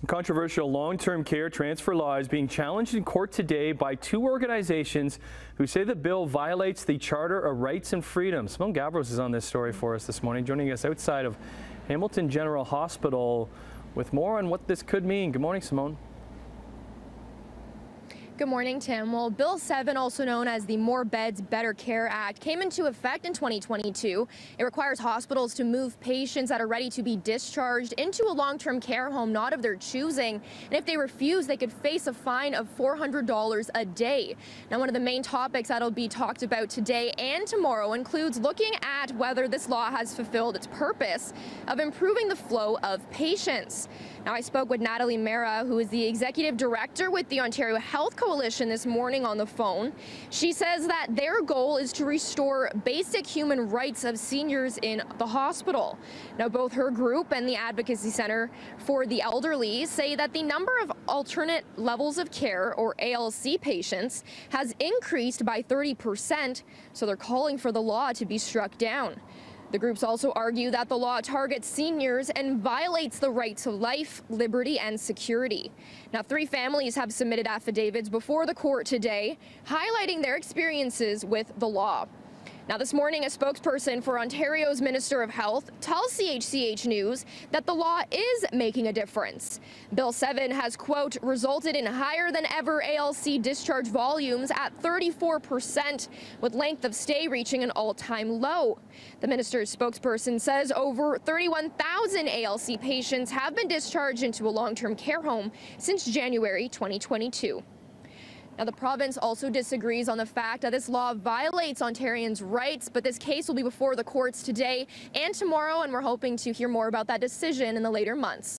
Controversial long-term care transfer law is being challenged in court today by two organizations who say the bill violates the Charter of Rights and Freedoms. Simone Gavros is on this story for us this morning, joining us outside of Hamilton General Hospital with more on what this could mean. Good morning, Simone. Good morning, Tim. Well, Bill 7, also known as the More Beds, Better Care Act, came into effect in 2022. It requires hospitals to move patients that are ready to be discharged into a long-term care home not of their choosing. And if they refuse, they could face a fine of $400 a day. Now, one of the main topics that'll be talked about today and tomorrow includes looking at whether this law has fulfilled its purpose of improving the flow of patients. Now, I spoke with Natalie Mera, who is the executive director with the Ontario Health Coalition this morning on the phone. She says that their goal is to restore basic human rights of seniors in the hospital. Now, both her group and the Advocacy Centre for the Elderly say that the number of alternate levels of care, or ALC patients, has increased by 30%, so they're calling for the law to be struck down. The groups also argue that the law targets seniors and violates the right to life, liberty, and security. Now, 3 families have submitted affidavits before the court today, highlighting their experiences with the law. Now, this morning, a spokesperson for Ontario's Minister of Health tells CHCH News that the law is making a difference. Bill 7 has, quote, resulted in higher than ever ALC discharge volumes at 34%, with length of stay reaching an all-time low. The minister's spokesperson says over 31,000 ALC patients have been discharged into a long-term care home since January 2022. Now, the province also disagrees on the fact that this law violates Ontarians' rights, but this case will be before the courts today and tomorrow, and we're hoping to hear more about that decision in the later months.